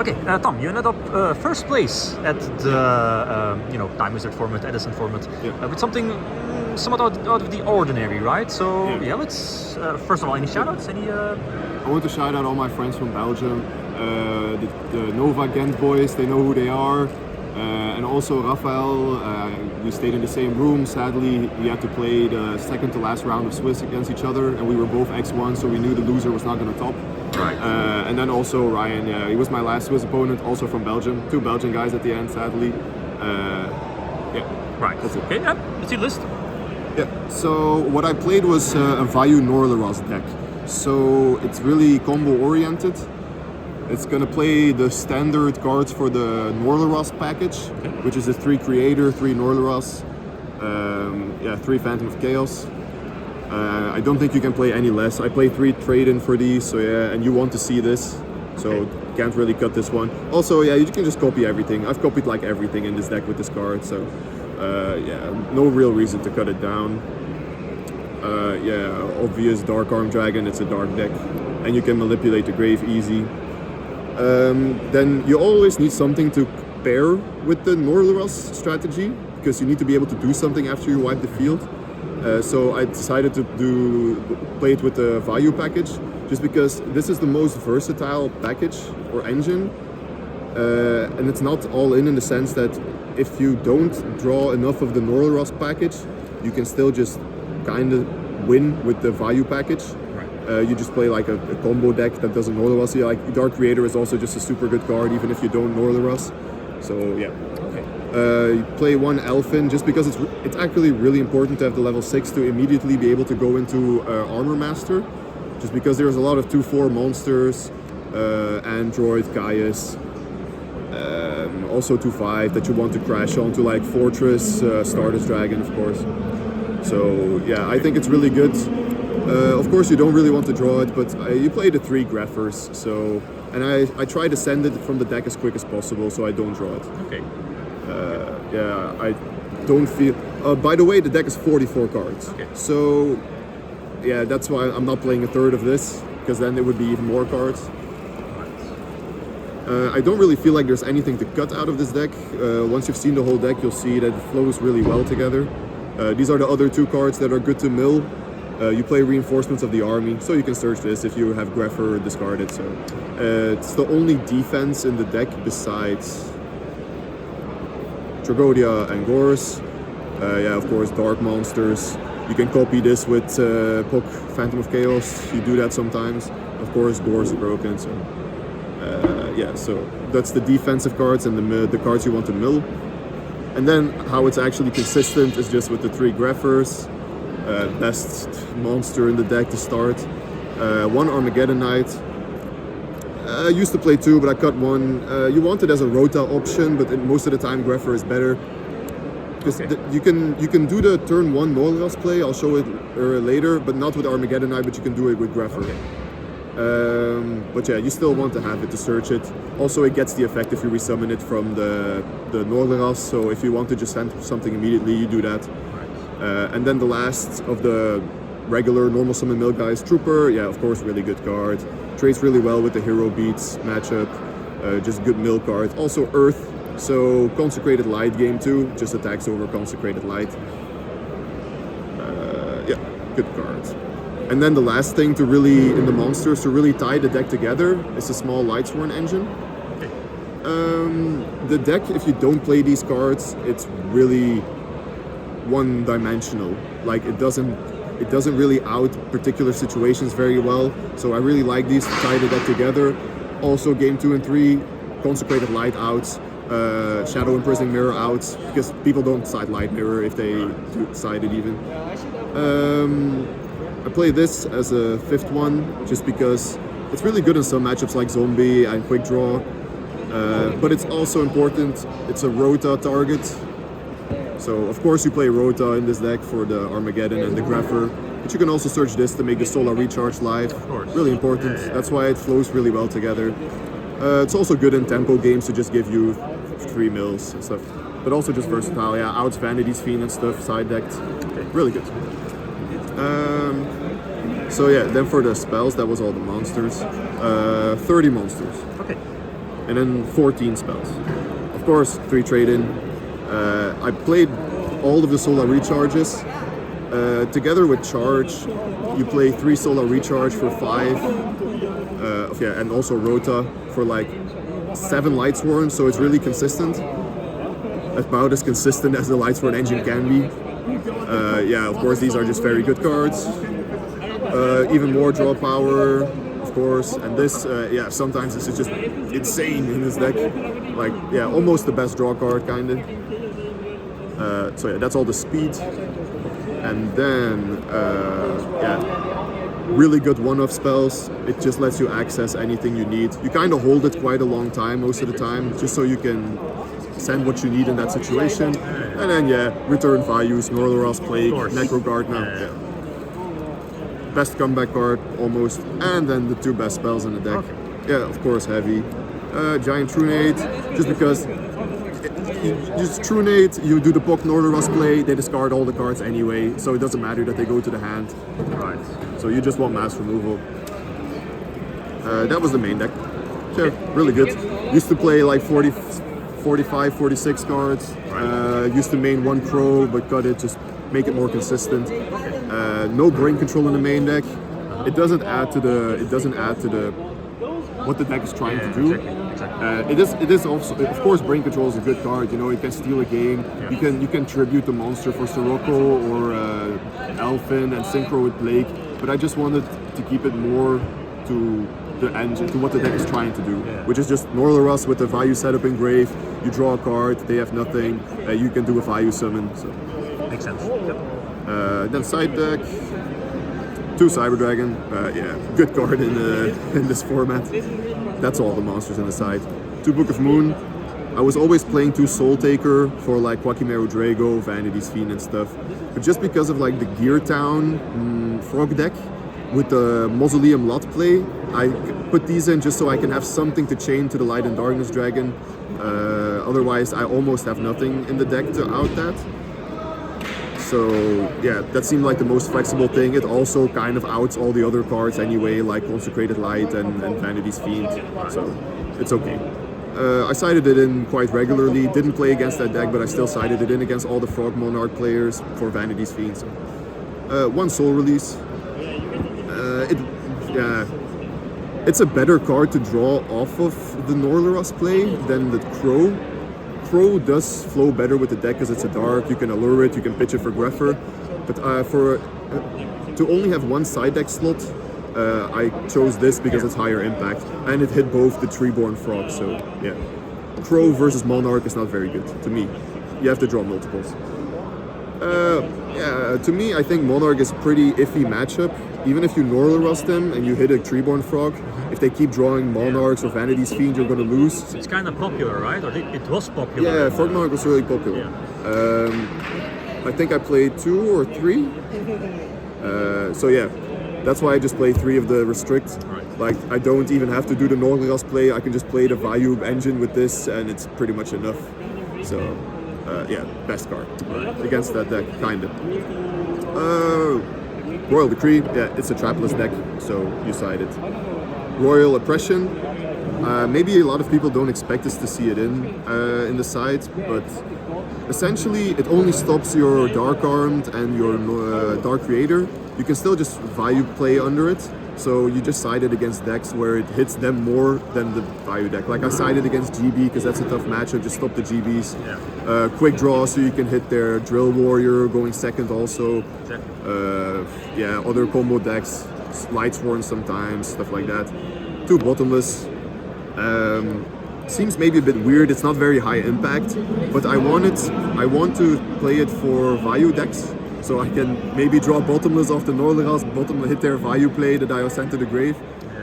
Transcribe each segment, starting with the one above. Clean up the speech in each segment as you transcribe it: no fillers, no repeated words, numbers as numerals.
Okay, Tom, you ended up first place at the Time Wizard format, EDISON format, with something somewhat out of the ordinary, right? So yeah, let's first of all, any shoutouts? I want to shout out all my friends from Belgium, the Nova Ghent boys. They know who they are, and also Rafael. We stayed in the same room. Sadly, we had to play the second to last round of Swiss against each other, and we were both X1, so we knew the loser was not going to top. Right. And then also Ryan, he was my last Swiss opponent, also from Belgium. 2 Belgian guys at the end, sadly. Right. That's it. Okay, yeah, let's see the list. Yeah, so what I played was a Vayu NORLERAS deck. So it's really combo oriented. It's gonna play the standard cards for the NORLERAS package, which is a 3 Creator, 3 NORLERAS, 3 Phantom of Chaos. I don't think you can play any less. I play 3 trade-in for these, so yeah, and you want to see this, so can't really cut this one. Also, yeah, you can just copy everything. I've copied like everything in this deck with this card, so yeah, no real reason to cut it down. Yeah, obvious Dark Arm Dragon, it's a dark deck, and you can manipulate the grave easy. Then you always need something to pair with the NORLERAS strategy, because you need to be able to do something after you wipe the field. So I decided to play it with the Vayu package, just because this is the most versatile package or engine, and it's not all in the sense that if you don't draw enough of the NORLERAS package, you can still just kind of win with the Vayu package. You just play like a combo deck that doesn't NORLERAS. Yeah, like Dark Creator is also just a super good card, even if you don't NORLERAS. So yeah. You play 1 Elfin just because it's actually really important to have the level 6 to immediately be able to go into Armor Master, just because there's a lot of 2/4 monsters, Android, Gaius, also 2/5 that you want to crash onto, like Fortress, Stardust Dragon, of course. So yeah, I think it's really good. Of course, you don't really want to draw it, but you play the 3 Greffers, so, and I try to send it from the deck as quick as possible, so I don't draw it. Okay. Yeah, I don't feel. By the way, the deck is 44 cards. Okay. So yeah, that's why I'm not playing a third of this, because then it would be even more cards. I don't really feel like there's anything to cut out of this deck. Once you've seen the whole deck, you'll see that it flows really well together. These are the other 2 cards that are good to mill. You play Reinforcements of the Army, so you can search this if you have Greffer discarded. So it's the only defense in the deck besides Tragodia and Gorus. Yeah, of course, Dark Monsters. You can copy this with Pok Phantom of Chaos. You do that sometimes. Of course, Gorus is broken. So yeah, so that's the defensive cards and the cards you want to mill. And then how it's actually consistent is just with the 3 Greffers. Best monster in the deck to start. 1 Armageddon Knight. I used to play 2, but I cut 1. You want it as a Rota option, but most of the time Greffer is better. Because you can do the turn 1 NORLERAS play, I'll show it later, but not with Armageddon Knight, but you can do it with Greffer. Okay. But yeah, you still want to have it to search it. Also, it gets the effect if you resummon it from the NORLERAS, so if you want to just send something immediately, you do that. And then the last of the regular normal summon mill guys, Trooper, yeah, of course, really good card. Trades really well with the hero beats matchup, just good mill card. Also Earth, so Consecrated Light game too, just attacks over Consecrated Light. Yeah, good card. And then the last thing to really, in the monsters, to really tie the deck together is a small Lightsworn engine. The deck, if you don't play these cards, it's really one-dimensional. Like it doesn't really out particular situations very well. So I really like these to tie the deck together. Also game 2 and 3, Consecrated Light outs, Shadow Imprisoning Mirror outs, because people don't side Light Mirror if they side it even. I play this as a 5th one, just because it's really good in some matchups like Zombie and Quick Draw. But it's also important, it's a Rota target. So of course you play Rota in this deck for the Armageddon and the Greffer, but you can also search this to make the Solar Recharge live. Really important, that's why it flows really well together. It's also good in tempo games to just give you 3 mills and stuff, but also just versatile. Yeah, outs Vanity's Fiend and stuff, side decked, really good. So yeah, then for the spells, that was all the monsters. 30 monsters. Okay. and then 14 spells. Of course, 3 trade-in. I played all of the Solar Recharges. Together with Charge, you play 3 Solar Recharge for 5. Yeah, and also Rota for like 7 Lightsworn, so it's really consistent. About as consistent as the Lightsworn engine can be. Yeah, of course, these are just very good cards. Even more draw power, of course, and this, yeah, sometimes this is just insane in this deck. Like, yeah, almost the best draw card, kind of. So yeah, that's all the speed. And then, yeah, really good one-off spells. It just lets you access anything you need. You kind of hold it quite a long time most of the time, just so you can send what you need in that situation. And then, yeah, return values, Norleras, Plague, Necrogardener. Yeah. Best comeback card, almost. And then the 2 best spells in the deck. Yeah, of course, heavy. Giant Trunade, just because you just Trunade, you do the Pok Norleras play, they discard all the cards anyway, so it doesn't matter that they go to the hand. Right. So you just want mass removal. That was the main deck. Yeah, really good. Used to play like 40, 45, 46 cards. Used to main 1 Crow, but got it, just make it more consistent. No brain control in the main deck. It doesn't add to the what the deck is trying to do. It is also, of course, brain control is a good card. You know, you can steal a game. You can tribute the monster for Sirocco or Elfin and synchro with Blake. But I just wanted to keep it more to the engine, to what the deck is trying to do, which is just Norleras with the value setup in grave. You draw a card, they have nothing. You can do a value summon. So. Makes sense. Then side deck, 2 Cyber Dragon. Yeah, good card in this format. That's all the monsters in the side. 2 Book of Moon. I was always playing 2 Soul Taker for like Quakimeru Drago, Vanity's Fiend and stuff. But just because of like the Gear Town Frog deck with the Mausoleum Lot play, I put these in just so I can have something to chain to the Light and Darkness Dragon. Otherwise, I almost have nothing in the deck to out that. So yeah, that seemed like the most flexible thing. It also kind of outs all the other cards anyway, like Consecrated Light and Vanity's Fiend, so it's okay. I sided it in quite regularly, didn't play against that deck, but I still sided it in against all the Frog Monarch players for Vanity's Fiend. So. 1 Soul Release. It's a better card to draw off of the Norleras play than the Crow. Crow does flow better with the deck because it's a dark, you can allure it, you can pitch it for Greffer, but to only have 1 side deck slot, I chose this because it's higher impact, and it hit both the Treeborn Frog, so yeah. Crow versus Monarch is not very good, to me. You have to draw multiples. Yeah, to me, I think Monarch is a pretty iffy matchup. Even if you Norleras them and you hit a Treeborn Frog, if they keep drawing Monarchs or Vanity's Fiend, you're going to lose. It's kind of popular, right? Or it was popular. Yeah, Frog Monarch was really popular. Yeah. I think I played 2 or 3. So yeah, that's why I just play 3 of the Restrict. Right. Like, I don't even have to do the Norleras play, I can just play the Vayu engine with this and it's pretty much enough. So, yeah, best card against that deck, kind of. Royal Decree, yeah, it's a trapless deck, so you side it. Royal Oppression, maybe a lot of people don't expect us to see it in the side, but essentially it only stops your Dark Armed and your Dark Creator. You can still just value play under it, so you just side it against decks where it hits them more than the value deck. Like I sided against GB because that's a tough matchup, just stop the GBs. Yeah. Quick draw so you can hit their Drill Warrior going second also. Yeah, other combo decks, Lightsworn sometimes, stuff like that. 2 Bottomless. Seems maybe a bit weird, it's not very high impact, but I want to play it for Vayu decks, so I can maybe draw Bottomless off the Norleras, Bottomless hit their Vayu play that I sent to the grave,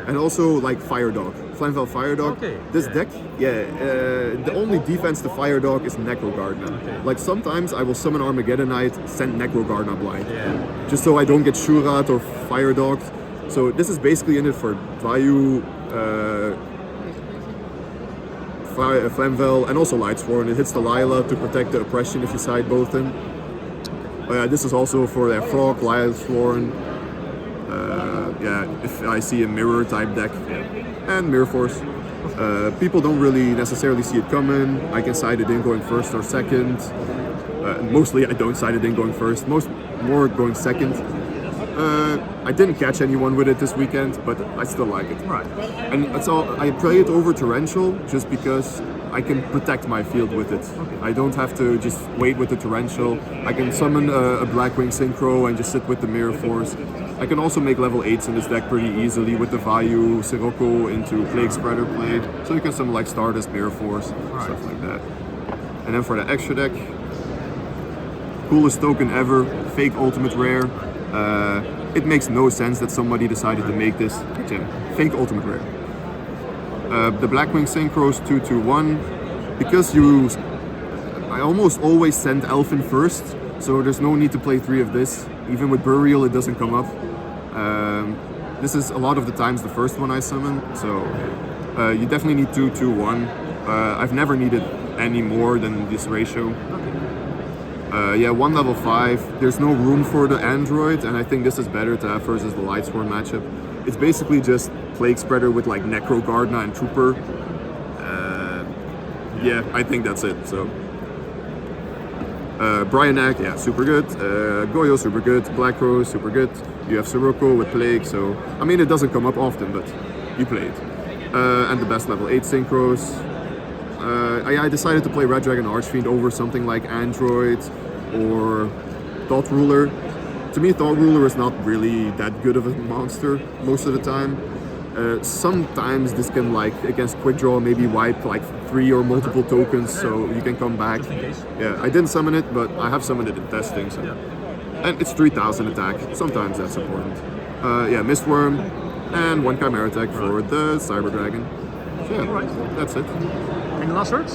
and also like Fire Dog, Flamvel Fire Dog. Okay. This deck, yeah, the only defense to Fire Dog is Necrogardener. Okay. Like sometimes I will summon Armageddon Knight, send Necrogardener blind, just so I don't get Shurat or Fire Dogged. So this is basically in it for Vayu, Flamvel, and also Lightsworn. It hits the Lila to protect the Oppression if you side both them. This is also for their Frog, Lightsworn. Yeah, if I see a Mirror type deck, and Mirror Force. People don't really necessarily see it coming. I can side it in going first or second. Mostly I don't side it in going first, more going second. I didn't catch anyone with it this weekend, but I still like it. Right. And it's all, I play it over torrential just because I can protect my field with it. Okay. I don't have to just wait with the torrential. I can summon a Blackwing Synchro and just sit with the Mirror Force. I can also make level 8s in this deck pretty easily with the Vayu Sirocco into Plague Spreader play. So you can summon like Stardust, Mirror Force, stuff like that. And then for the extra deck, coolest token ever, fake ultimate rare. It makes no sense that somebody decided to make this. Yeah, fake ultimate rare. The Blackwing Synchros 2/2/1. Because I almost always send Elfin first, so there's no need to play 3 of this. Even with Burial, it doesn't come up. This is a lot of the times the first one I summon, so you definitely need 2/2/1. I've never needed any more than this ratio. Yeah, 1 level 5. There's no room for the android, and I think this is better to have versus the Lightsworn matchup. It's basically just Plague Spreader with like Necro Gardna and Trooper. Yeah, I think that's it. So Bryanak, yeah, super good. Goyo, super good. Blackrose, super good. You have Sirocco with Plague, so I mean it doesn't come up often, but you play it. And the best level 8 synchros. I decided to play Red Dragon Archfiend over something like Android or Thought Ruler. To me, Thought Ruler is not really that good of a monster most of the time. Sometimes this can, like, against Quick Draw, maybe wipe like 3 or multiple tokens, so you can come back. Yeah, I didn't summon it, but I have summoned it in testing. So. And it's 3000 attack. Sometimes that's important. Yeah, Mistworm and 1 Chimera attack for the Cyber Dragon. So yeah, that's it. Any last words?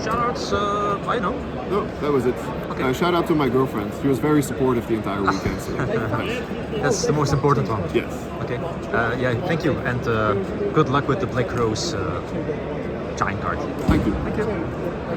Shoutouts? I know. No, that was it. Okay. Shout out to my girlfriend. She was very supportive the entire weekend. So nice. That's the most important one. Yes. Okay. Yeah, thank you, and good luck with the Blackrose Giant card. Thank you. Thank you.